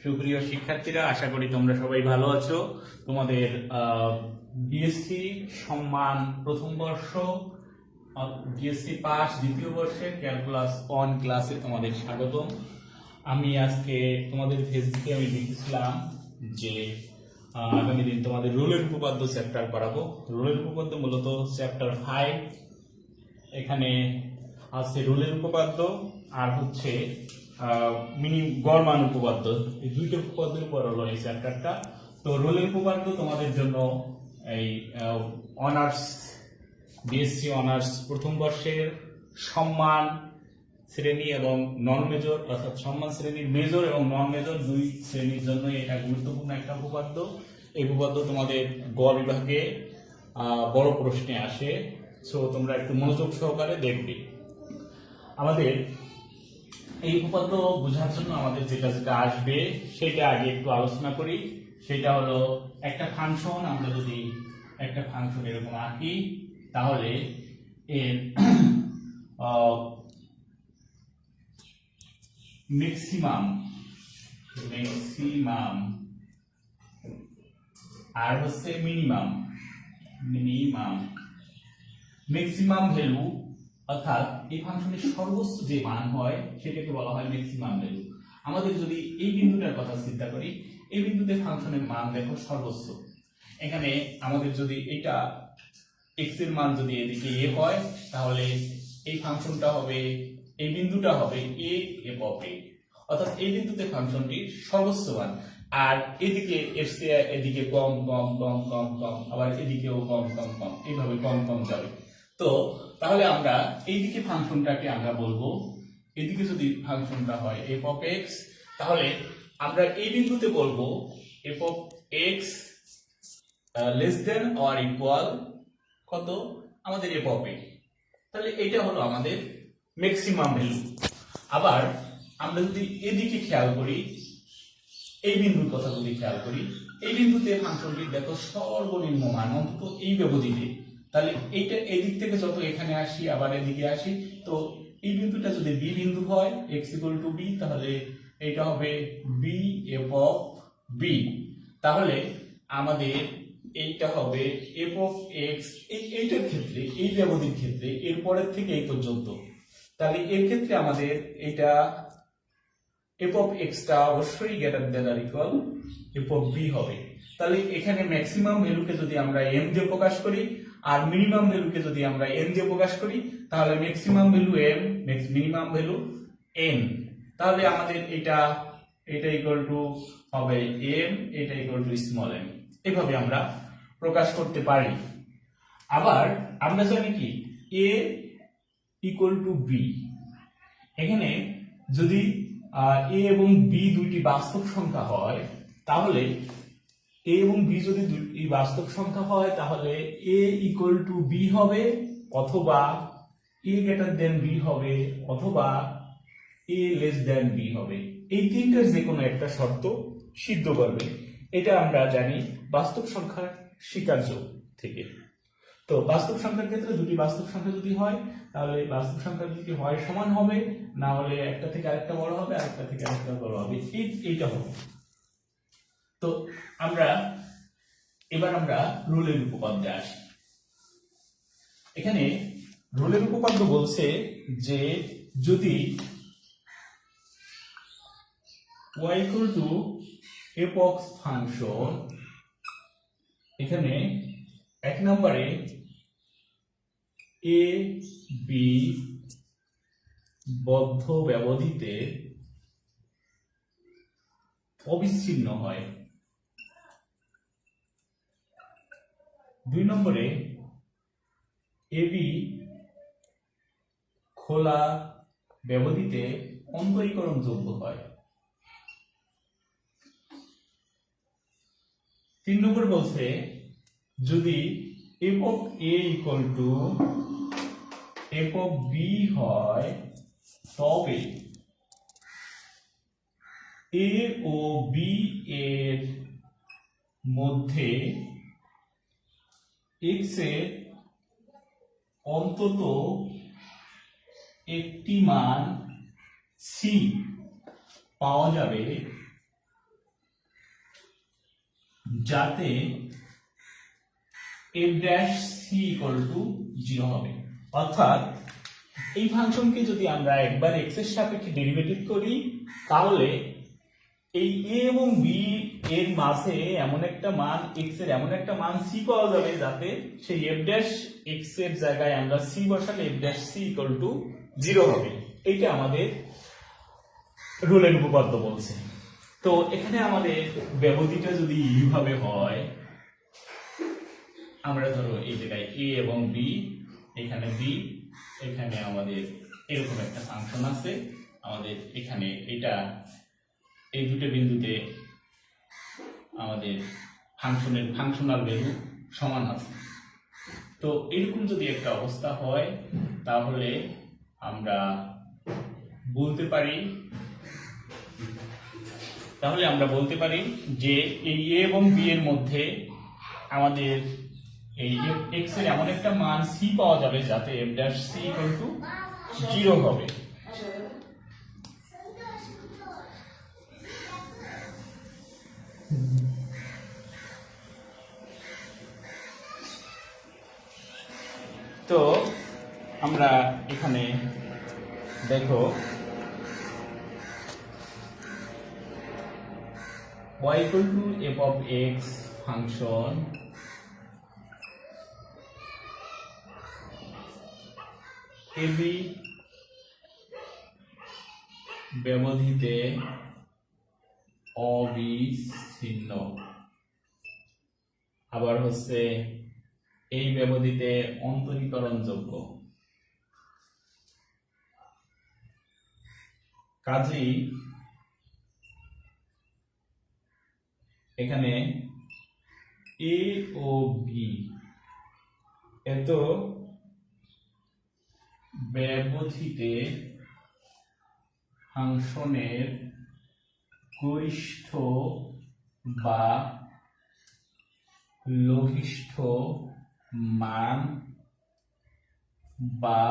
সুপ্রিয় শিক্ষার্থীরা, আশা করি তোমরা সবাই ভালো আছো। তোমাদের বিএসসি সম্মান প্রথম বর্ষ, বিএসসি পাস দ্বিতীয় বর্ষের ক্যালকুলাস 1 ক্লাসে তোমাদের স্বাগতম। আমি আজকে তোমাদের ফেসবুকে আমি লিখেছিলাম যে আগামী দিন তোমাদের রোলের উপপাদ্য চ্যাপ্টার করাবো। রোলের উপপাদ্য মূলত চ্যাপ্টার 5। এখানে আছে রোলের উপপাদ্য আর হচ্ছে গড় মান উপপাদ্য। এই দুইটা উপপাদ্যের উপর হলো এই চ্যাপ্টারটা। তো রোলের উপপাদ্য তোমাদের জন্য এই অনার্স বিএসসি অনার্স প্রথম বর্ষের সম্মান শ্রেণী এবং নন মেজর, অর্থাৎ সম্মান শ্রেণীর মেজর এবং নন মেজর দুই শ্রেণীর জন্য এটা গুরুত্বপূর্ণ একটা উপপাদ্য। এই উপপাদ্য তোমাদের গ বিভাগে বড় প্রশ্নে আসে। সো তোমরা একটু মনোযোগ সহকারে দেখবে। আমাদের এই উপপাদ্য বোঝার জন্য আমাদের যেটা যেটা আসবে সেটা আগে একটু আলোচনা করি। সেটা হলো একটা ফাংশন। আমরা যদি একটা ফাংশন এরকম আঁকি তাহলে এর ম্যাক্সিমাম আর হচ্ছে মিনিমাম ম্যাক্সিমাম ভ্যালু, অর্থাৎ এই ফাংশনের সর্বোচ্চ যে মান হয় সেটাকে বলা হয় ম্যাক্সিমাম ভ্যালু। আমাদের যদি এই বিন্দুটার কথা চিন্তা করি, এই বিন্দুতে ফাংশনের মান দেখো সর্বোচ্চ। এখানে আমাদের যদি এটা x এর মান যদি এদিকে a হয়, তাহলে এই ফাংশনটা হবে, এই বিন্দুটা হবে a f of a, অর্থাৎ এই বিন্দুতে ফাংশনটি সর্বোচ্চ মান। আর এদিকে এদিকে কম কম কম কম কম, আবার এদিকেও কম কম কম, এইভাবে কম কম যাবে। তো তাহলে আমরা এইদিকে ফাংশনটাকে আমরা বলবো, এদিকে যদি ফাংশনটা হয় f of x, তাহলে আমরা এই বিন্দুতে বলবো f of x less than or equal কত, আমাদের f of a। তাহলে এটা হলো আমাদের ম্যাক্সিমাম ভ্যালু। আবার আমরা যদি এদিকে খেয়াল করি, এই বিন্দুর কথা যদি খেয়াল করি, এই বিন্দুতে ফাংশনটি দেখো সর্বনিম্ন মান অন্তত এই ব্যবধিতে। তাহলে এইটা এদিক থেকে যত এখানে আসি আবার এদিকে আসি, তো এই বিন্দুটা যদি বি বিন্দু হয় x = b, তাহলে এটা হবে b f of b। তাহলে আমাদের এইটা হবে f of x এইটার ক্ষেত্রে, এই ব্যবধির ক্ষেত্রে এরপরের থেকে এই পর্যন্ত। তাহলে এর ক্ষেত্রে আমাদের এটা f of x টা অবশ্যই greater than or equal f of b হবে। তাহলে এখানে ম্যাক্সিমাম ভ্যালুকে যদি আমরা m দিয়ে প্রকাশ করি আর মিনিমাম ভ্যালুকে যদি আমরা n দিয়ে প্রকাশ করি, তাহলে maximum value m, minimum value n। তাহলে আমাদের এটা ইকুয়াল টু হবে m, এটা ইকুয়াল টু স্মল m। এইভাবে আমরা প্রকাশ করতে পারি। আবার আমরা জানি কি a ইকুয়াল টু b। এখানে যদি a এবং b দুইটি বাস্তব সংখ্যা হয়, তাহলে a এবং b যদি দুইটি বাস্তব সংখ্যা হয়, তাহলে a ইকুয়াল টু b হবে, অথবা a গ্রেটার দেন b হবে, অথবা a লেস দেন b হবে। এই তিনটার যে কোনো একটা শর্ত সিদ্ধ করবে। এটা আমরা জানি বাস্তব সংখ্যার স্বীকার্য থেকে। তো বাস্তব সংখ্যার ক্ষেত্রে দুটি বাস্তব সংখ্যা যদি হয়, তাহলে বাস্তব সংখ্যা যদি হয় সমান হবে, না হলে একটা থেকে আরেকটা বড় হবে, আরেকটা থেকে আরেকটা বড় হবে, এইটা হবে। তো এবার আমরা রোলের উপপাদ্যে আসি। এখানে রোলের উপপাদ্য বলছে যে যদি y equal to f of function, এখানে এক নম্বরে a b বদ্ধ ব্যবধিতে অবিচ্ছিন্ন হয়, দুই নম্বরে ab খোলা ব্যবধিতে অন্তরীকরণযোগ্য হয়, তিন নম্বর বলছে যদি f of a equal to f of b হয়, তবে a ও b এর মধ্যে x এর অন্তত একটি মান c পাওয়া যাবে যাতে f dash c equal to 0 হবে। অর্থাৎ এই ফাংশনকে যদি আমরা একবার x এর সাপেক্ষে ডেরিভেটিভ করি তাহলে এই a এবং b এর মাঝে এমন একটা মান x এর এমন একটা মান c পাওয়া যাবে যাতে সেই f ড্যাশ x এর জায়গায় আমরা c বসালে f dash c equal to 0 হবে। এটা আমাদের রুলের উপপাদ্য বলছে। তো এখানে আমাদের ব্যবধিটা যদি এইভাবে হয়, আমরা ধরো এই জায়গায় a এবং b, এখানে b, এখানে আমাদের এরকম একটা ফাংশন আছে, আমাদের এখানে এটা এই দুটো বিন্দুতে আমাদের ফাংশনাল ভ্যালু সমান আছে। তো এরকম যদি একটা অবস্থা হয় তাহলে আমরা বলতে পারি যে এই a এবং b এর মধ্যে আমাদের এই x এর এমন একটা মান c পাওয়া যাবে যাতে f dash c equal to 0 হবে। তো আমরা এখানে দেখো y equal to f of x function ab ব্যবধিতে অবিচ্ছিন্ন, আবার হচ্ছে এই ব্যবধিতে অন্তরীকরণযোগ্য। কাজেই এখানে a ও b এত ব্যবধিতে ফাংশনের গরিষ্ঠ বা লঘিষ্ঠ মান বা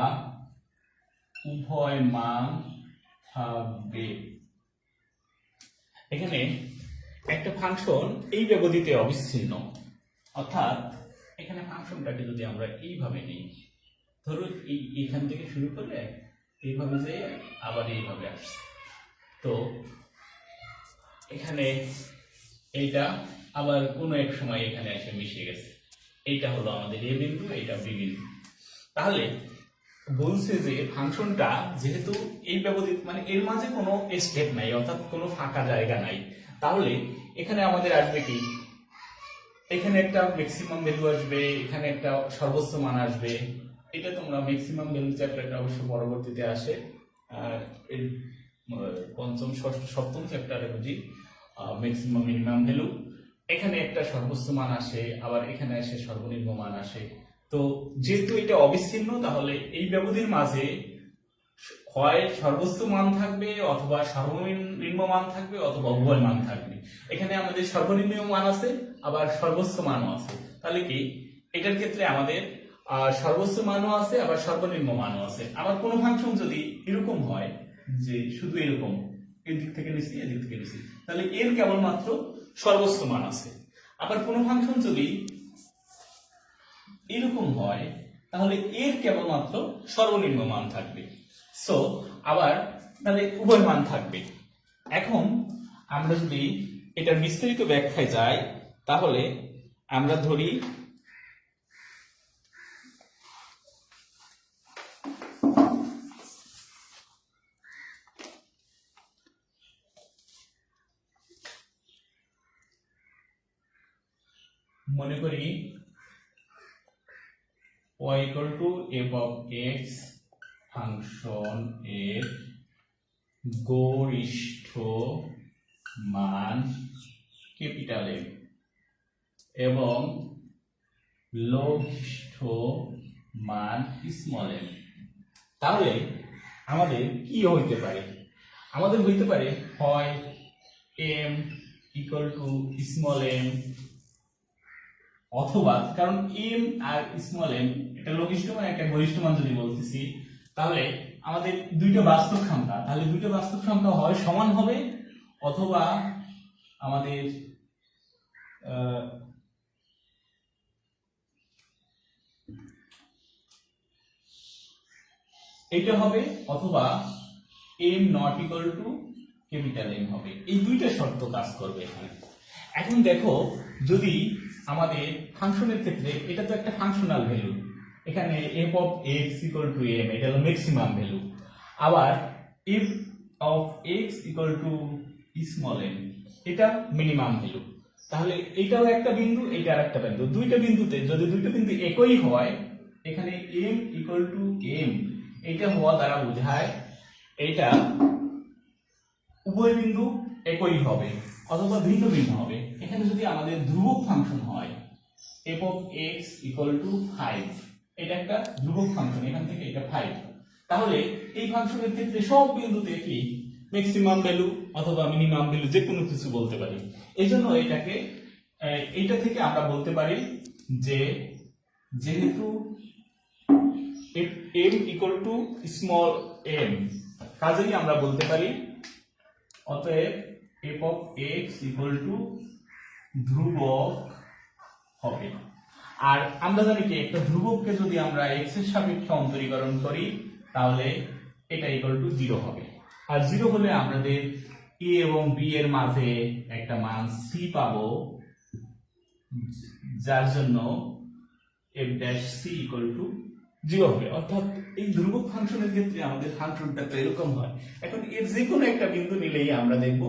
উভয় মান থাকবে। এখানে একটা ফাংশন এই ব্যবধিতে অবিচ্ছিন্ন, অর্থাৎ এখানে ফাংশনটাকে যদি আমরা এইভাবে নিই, ধরুন এইখান থেকে শুরু করে এইভাবে যে আবার এইভাবে আসছে, তো এখানে এইটা আবার কোনো এক সময় এখানে এসে মিশে গেছে, এইটা হলো আমাদের a বিন্দু, এইটা b বিন্দু। তাহলে বলছে যে ফাংশনটা যেহেতু এই ব্যবধি মানে এর মাঝে কোনো স্টেপ নাই, অর্থাৎ কোনো ফাঁকা জায়গা নাই, তাহলে এখানে আমাদের আসবে কি, এখানে একটা ম্যাক্সিমাম ভ্যালু আসবে, এখানে একটা সর্বোচ্চ মান আসবে। এটা তোমরা ম্যাক্সিমাম ভ্যালু চ্যাপ্টারটা অবশ্য পরবর্তীতে আসে, এই পঞ্চম ষষ্ঠ সপ্তম চ্যাপ্টারে বুঝি ম্যাক্সিমাম মিনিমাম ভ্যালু। এখানে একটা সর্বোচ্চ মান আসে, আবার এখানে এসে সর্বনিম্ন মান আসে। তো যেহেতু এটা অবিচ্ছিন্ন তাহলে এই ব্যবধির মাঝে হয় সর্বোচ্চ মান থাকবে অথবা সর্বনিম্ন মান থাকবে অথবা উভয় মান থাকবে। এখানে আমাদের সর্বনিম্ন মান আছে আবার সর্বোচ্চ মানও আছে, তাহলে কি এটার ক্ষেত্রে আমাদের সর্বোচ্চ মানও আছে আবার সর্বনিম্ন মানও আছে। আবার কোনো ফাংশন যদি এরকম হয় যে শুধু এরকম এদিক থেকে নিচ্ছি এদিক থেকে নিচ্ছি, তাহলে এর কেবলমাত্র সর্বোচ্চ মান আছে। আবার কোনো ফাংশন যদি এরকম হয় তাহলে এর কেবলমাত্র সর্বনিম্ন মান থাকবে। সো আবার তাহলে উভয় মান থাকবে। এখন আমরা যদি এটার বিস্তারিত ব্যাখ্যায় যাই তাহলে আমরা ধরি মনে করি y equal to f of x function এর গরিষ্ঠ মান ক্যাপিটাল M এবং লঘিষ্ঠ মান স্মল m। তাহলে আমাদের কি হইতে পারে, আমাদের হইতে পারে হয় m equal to small m, অথবা কারণ m আর স্মল m এটা লঘিষ্ঠ মান একটা গরিষ্ঠ মান যদি বলতেছি তাহলে আমাদের দুইটা বাস্তব সংখ্যা, তাহলে দুইটা বাস্তব সংখ্যা হয় সমান হবে অথবা আমাদের এটা হবে, অথবা m not equal to capital M হবে। এই দুইটা শর্ত কাজ করবে এখানে। এখন দেখো, যদি আমাদের ফাংশনের ক্ষেত্রে, এটা তো একটা ফাংশনাল ভ্যালু, এখানে f of x equal to m, এটা হলো ম্যাক্সিমাম ভ্যালু। আবার f of x equal to small m, এটা মিনিমাম ভ্যালু। তাহলে এটাও একটা বিন্দু, এটা আর একটা বিন্দু। দুইটা বিন্দুতে যদি দুইটা বিন্দু একই হয়, এখানে m ইকুয়াল টু m, এটা হওয়া দ্বারা বোঝায় এটা উভয় বিন্দু একই হবে অথবা ভিন্ন ভিন্ন হবে। এখানে যদি আমাদের ধ্রুবক ফাংশন হয় f of x equal to 5, এটা একটা ধ্রুবক ফাংশন, এখান থেকে এটা 5, তাহলে এই ফাংশনের ক্ষেত্রে সব বিন্দুতে কি ম্যাক্সিমাম ভ্যালু অথবা মিনিমাম ভ্যালু যে কোনো কিছু বলতে পারি। এইজন্য এটাকে এইটা থেকে আমরা বলতে পারি যে যেহেতু m equal to small m, কাজেই আমরা বলতে পারি অতএব f of x equal to ধ্রুবক হবে। আর আমরা জানি কি একটা ধ্রুবককে যদি আমরা x এর সাপেক্ষে অন্তরীকরণ করি তাহলে এটা ইকুয়াল টু 0 হবে। আর 0 হলে আমাদের a এবং b এর মাঝে একটা মান c পাবো, যার জন্য f dash c equal to 0 হবে। অর্থাৎ এই ধ্রুবক ফাংশনের ক্ষেত্রে আমাদের ফাংশনটা তো এরকম হয়। এখন এর যে কোনো একটা বিন্দু নিলেই আমরা দেখব,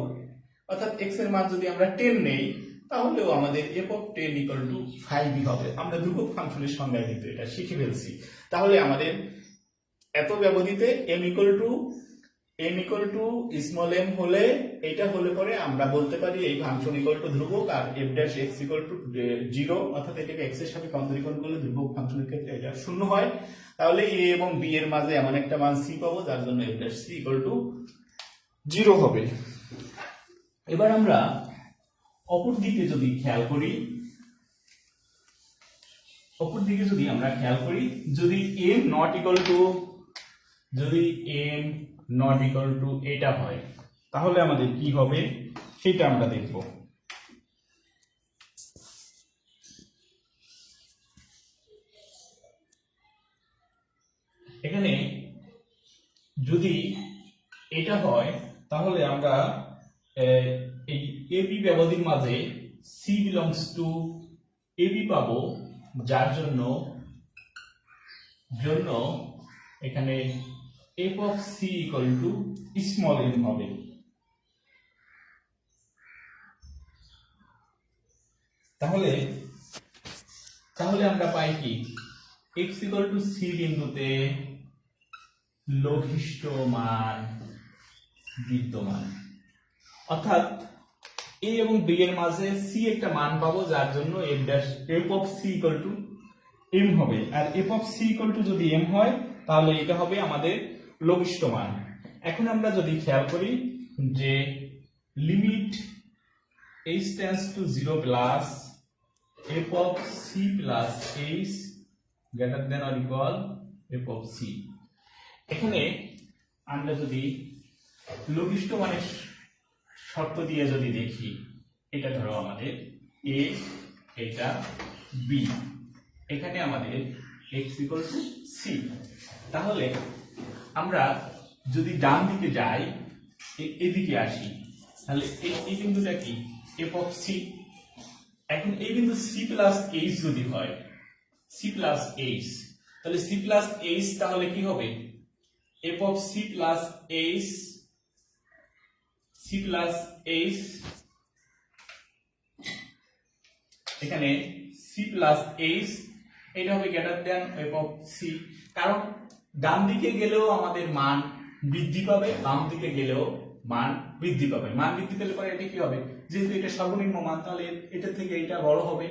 অর্থাৎ x এর মান যদি আমরা 10 নেই তাহলেও আমাদের f of 10 equal to 5 হবে। আমরা ধ্রুবক ফাংশনের সংজ্ঞা কিন্তু এটা শিখে ফেলছি। তাহলে আমাদের এত ব্যবধিতে m equal to small m হলে, এটা হলে পরে আমরা বলতে পারি এই ফাংশন ইকুয়াল টু ধ্রুবক, আর f dash x equal to 0, অর্থাৎ এটাকে x এর সাথে অন্তরীকরণ করলে ধ্রুবক ফাংশনের ক্ষেত্রে এটা 0 হয়। তাহলে a এবং b এর মাঝে এমন একটা মান c পাবো যার জন্য f dash c equal to 0 হবে। এবার আমরা অপর দিকে যদি খেয়াল করি, যদি m নট ইকুয়াল টু এটা হয় তাহলে আমাদের কি হবে সেটা আমরা দেখব। এখানে যদি এটা হয় তাহলে আমরা এই AB ব্যবধির মাঝে C belongs to AB পাবো, যার জন্য এখানে f of c equal to small m হবে। তাহলে আমরা পাই কি x equal to c বিন্দুতে লঘিষ্ঠ মান বিদ্যমান, অর্থাৎ a এবং b এর মাঝে c একটা মান পাবো, যার জন্য f of c equal to m হবে। আর f of c equal to যদি m হয় তাহলে এটা হবে আমাদের লঘিষ্ঠ মান। এখন আমরা যদি খেয়াল করি যে limit h tends to 0 plus f of c plus h greater than or equal f of c, এখানে আমরা যদি লঘিষ্ঠ মানের শর্ত দিয়ে যদি দেখি, এটা ধরো আমাদের a, এটা b, এখানে আমাদের x equal to c, তাহলে আমরা যদি ডান দিকে যাই, এদিকে আসি, তাহলে এই বিন্দুটা কি f of c। এখন এই বিন্দু c plus h যদি হয়, c plus h, তাহলে c plus h তাহলে কি হবে f of c plus h, এখানে c plus h, এটা হবে greater than f of c, কারণ ডান দিকে গেলেও আমাদের মান বৃদ্ধি পাবে, বাম দিকে গেলেও মান বৃদ্ধি পাবে। মান বৃদ্ধি পেলে পরে এটা কি হবে, যেহেতু এটা সর্বনিম্ন মান তাহলে এটা থেকে এটা বড় হবে,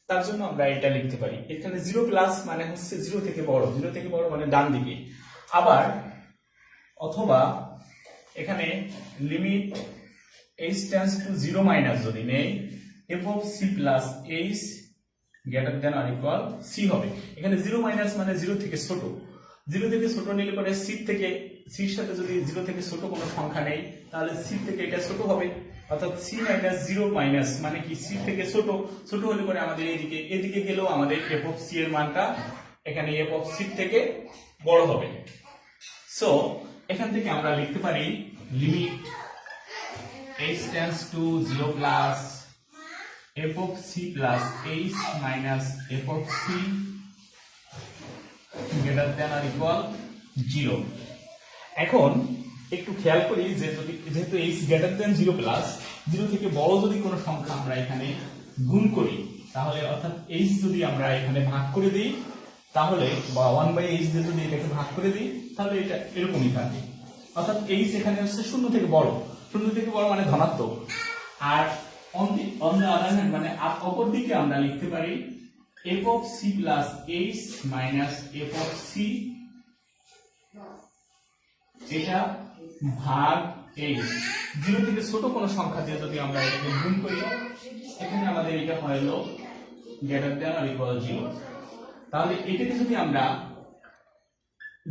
তার জন্য আমরা এটা লিখতে পারি। এখানে 0 প্লাস মানে হচ্ছে 0 থেকে বড় মানে ডান দিকে। আবার অথবা এখানে limit h tends to 0 minus যদি নেই, f of c plus h greater than or equal c হবে। এখানে 0 মাইনাস মানে 0 থেকে ছোট, 0 থেকে ছোট নিলে পরে c থেকে সির সাথে যদি 0 থেকে ছোট কোনো সংখ্যা নেই তাহলে সি থেকে এটা ছোট হবে, অর্থাৎ সি মাইনাস 0 মাইনাস মানে কি সি থেকে ছোট, ছোট হলে পরে আমাদের এদিকে গেলেও আমাদের এফ অফ সি এর মানটা এখানে এফ অফ সি থেকে বড় হবে। সো এখান থেকে আমরা লিখতে পারি limit h tends to 0 plus f of c plus h minus f of c greater than or equal 0। এখন একটু খেয়াল করি যে যেহেতু h গ্রেটার দ্যান 0 প্লাস 0 থেকে বড় যদি কোনো সংখ্যা আমরা এখানে গুণ করি তাহলে অর্থাৎ h যদি আমরা এখানে ভাগ করে দিই তাহলে বা 1/h দিয়ে যদি এটাকে ভাগ করে দিই তাহলে এটা এরকমই থাকে, অর্থাৎ h এখানে হচ্ছে 0 থেকে বড়, 0 থেকে বড় মানে ধনাত্মক। আর অন দ্য আদার হ্যান্ড মানে অপর দিকে আমরা লিখতে পারি f of c plus h minus f of c এটা ভাগ h। 0 থেকে ছোট কোনো সংখ্যা দিয়ে যদি আমরা এটাকে গুণ করি এখানে আমাদের এটা হলো গ্রেটার দ্যান অর ইকুয়াল 0। তাহলে এটাকে যদি আমরা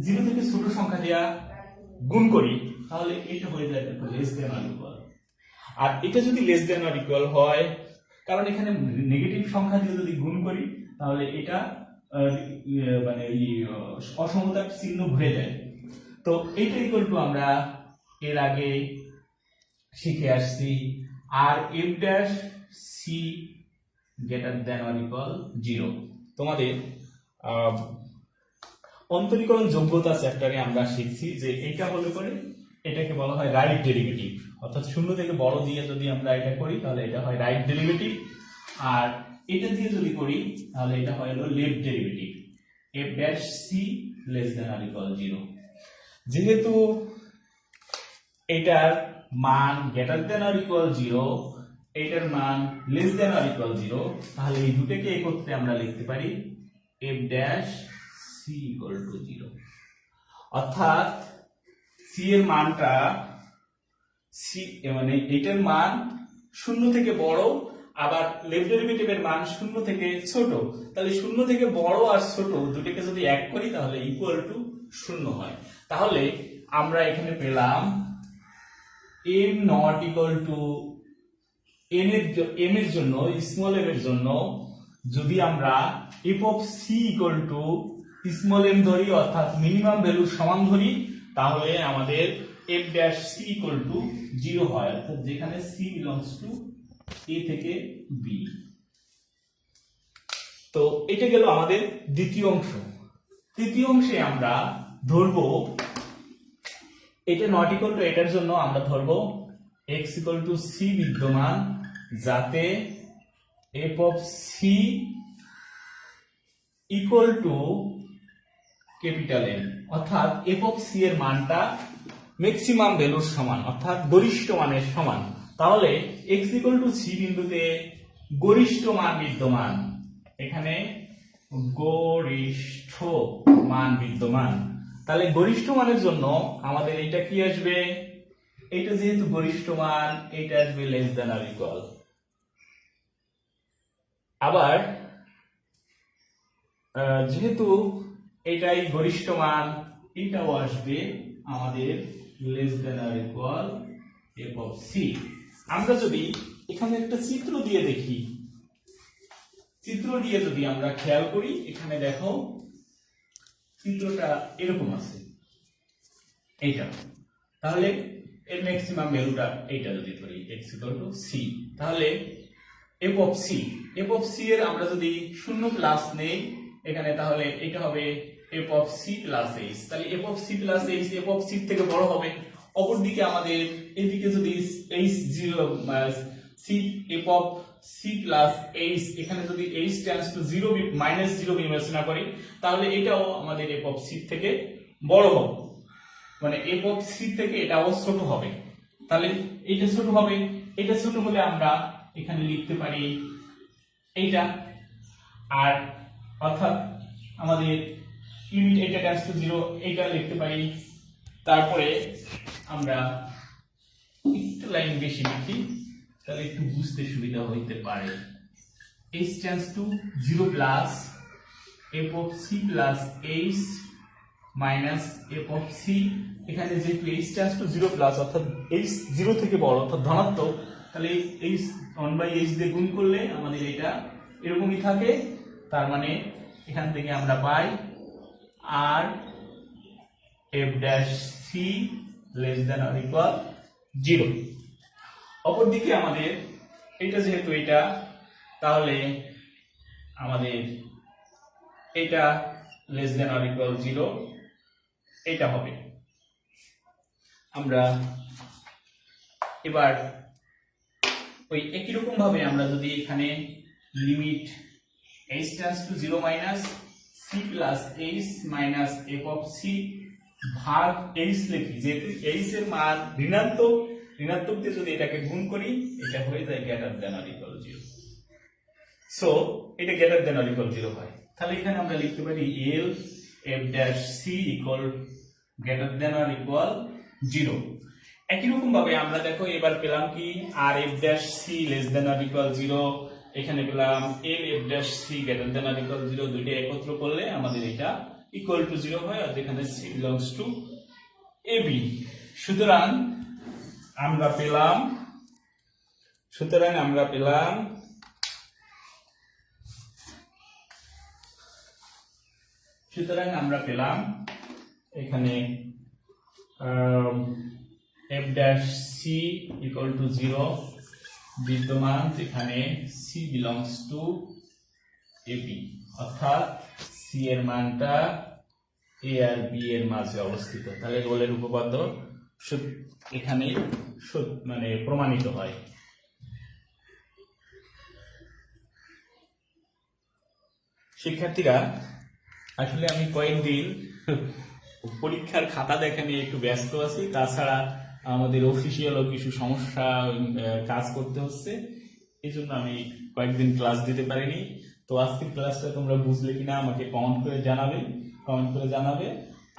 0 থেকে ছোট সংখ্যা দিয়ে গুণ করি তাহলে এটা হয়ে যায় লেস দ্যান অর ইকুয়াল। আর এটা যদি লেস দ্যান অর ইকুয়াল হয়, কারণ এখানে নেগেটিভ সংখ্যা দিয়ে যদি গুণ করি তাহলে এটা মানে অসমতার চিহ্ন ভরে যায়। তো এটা ইকুয়াল টু আমরা এর আগে শিখে আসছি আর F dash C greater than or equal 0। তোমাদের অন্তরীকরণ যোগ্যতা চ্যাপ্টারে আমরা শিখছি যে এটা হলে পরে এটাকে বলা হয় রাইট ডেরিভেটিভ, অর্থাৎ 0 থেকে বড় দিয়ে যদি আমরা এটা করি তাহলে এটা হয় রাইট ডেরিভেটিভ, আর এটা দিয়ে যদি করি তাহলে এটা হয় হলো left derivative f dash c less than or equal 0। যেহেতু এটার মান গ্রেটার দ্যান অর ইকুয়াল 0, এটার মান লেস দ্যান অর ইকুয়াল 0, তাহলে এই দুটোকে একত্রে আমরা লিখতে পারি f dash c equal to 0। অর্থাৎ c এর মানটা c মানে এটার মান 0 থেকে বড়, আবার লেফট ডেরিভেটিভের মান 0 থেকে ছোট, তাহলে 0 থেকে বড় আর ছোট দুটোকে যদি এক করি তাহলে ইকুয়াল টু 0 হয়। তাহলে আমরা এখানে পেলাম m not equal to m এর জন্য স্মল m এর জন্য যদি আমরা f of c equal to small m ধরি অর্থাৎ মিনিমাম ভ্যালুর সমান ধরি তাহলে আমাদের f dash c equal to 0 হয়, অর্থাৎ যেখানে c বিলংস টু a থেকে b। তো এটা গেল আমাদের দ্বিতীয় অংশ। তৃতীয় অংশে আমরা ধরবো এটা নট ইকুয়াল টু এটার জন্য আমরা ধরবো x ইকুয়াল টু c বিদ্যমান যাতে f of c equal to capital M, অর্থাৎ f অফ c এর মানটা ম্যাক্সিমাম ভ্যালুর সমান অর্থাৎ গরিষ্ঠ মানের সমান। তাহলে x ইকুয়াল টু c বিন্দুতে গরিষ্ঠ মান বিদ্যমান, এখানে গরিষ্ঠ মান বিদ্যমান, তাহলে গরিষ্ঠ মানের জন্য আমাদের এটা কি আসবে, এটা যেহেতু গরিষ্ঠ মান এটা আসবে লেস দ্যান অর ইকুয়াল। আবার যেহেতু এটাই গরিষ্ঠ মান এটাও আসবে আমাদের less than or equal f of c। আমরা যদি এখানে একটা চিত্র দিয়ে দেখি, চিত্র দিয়ে যদি আমরা খেয়াল করি এখানে দেখো চিত্রটা এরকম আছে এইটা, তাহলে এর ম্যাক্সিমাম ভ্যালুটা এইটা যদি ধরি x ইকুয়াল টু c, তাহলে f অফ c এর আমরা যদি 0 প্লাস নেই এখানে তাহলে এটা হবে f of c plus h, তাহলে f of c plus h f of c থেকে বড় হবে। অপরদিকে আমাদের এদিকে যদি h0 c f of c plus h এখানে যদি h টেন্ডস টু 0 মাইনাস 0 বিবেচনা করি তাহলে এটাও আমাদের f অফ c থেকে বড় হবে, মানে f অফ c থেকে এটাও ছোট হবে। তাহলে এটা ছোট হবে, এটা ছোট হলে আমরা এখানে লিখতে পারি এইটা, আর অর্থাৎ আমাদের লিমিট এটা টেন্ডস টু 0 এটা লিখতে পারি। তারপরে আমরা একটু লাইন বেশি লিখি তাহলে একটু বুঝতে সুবিধা হইতে পারে। h tends to 0 plus f of c plus h minus f of c, এখানে যেহেতু h tends to zero plus অর্থাৎ এইচ জিরো থেকে বড় অর্থাৎ ধনাত্মক, তাহলে এইচ 1/h দিয়ে গুণ করলে আমাদের এটা এরকমই থাকে। তার মানে এখান থেকে আমরা পাই আর F dash C less than or equal 0। অপরদিকে আমাদের এটা যেহেতু এটা, তাহলে আমাদের এটা লেস দেন অর ইকুয়াল 0 এটা হবে। আমরা এবার ওই একই রকম ভাবে আমরা যদি এখানে limit h tends to 0 minus c plus h minus f of c ভাগ h লিখি, যেহেতু h এর মান ঋণাত্মক দিয়ে যদি এটাকে গুণ করি এটা হয়ে যায় greater than or equal 0। So এটা গ্রেটার দেন অর ইকুয়াল 0 হয়, তাহলে এখানে আমরা লিখতে পারি l f dash c equal greater than or equal 0। একই রকম ভাবে আমরা দেখো এবার পেলাম কি আর F dash C less than or equal 0, এখানে পেলাম L F dash C greater than or equal 0, দুইটা একত্র করলে আমাদের এটা ইকুয়াল টু 0 হয়, আর যেখানে c belongs to a b. সুতরাং আমরা পেলাম এখানে f dash c equal to 0 বিদ্যমান, যেখানে c বিলংস টু ab, অর্থাৎ c এর মানটা a আর b এর মাঝে অবস্থিত। তাহলে রোলের উপপাদ্য এখানে মানে প্রমাণিত হয়। শিক্ষার্থীরা, আসলে আমি কয়েকদিন পরীক্ষার খাতা দেখা নিয়ে একটু ব্যস্ত আছি, তাছাড়া আমাদের অফিসিয়ালও কিছু সমস্যা কাজ করতে হচ্ছে, এই জন্য আমি কয়েকদিন ক্লাস দিতে পারিনি। তো আজকের ক্লাসটা তোমরা বুঝলে কিনা আমাকে কমেন্ট করে জানাবে।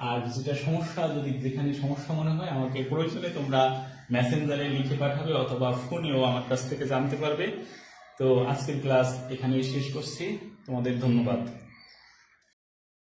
আর যেটা সমস্যা, যদি যেখানে সমস্যা মনে হয় আমাকে প্রয়োজনে তোমরা মেসেঞ্জারে লিখে পাঠাবে অথবা ফোনেও আমার কাছ থেকে জানতে পারবে। তো আজকের ক্লাস এখানেই শেষ করছি, তোমাদের ধন্যবাদ।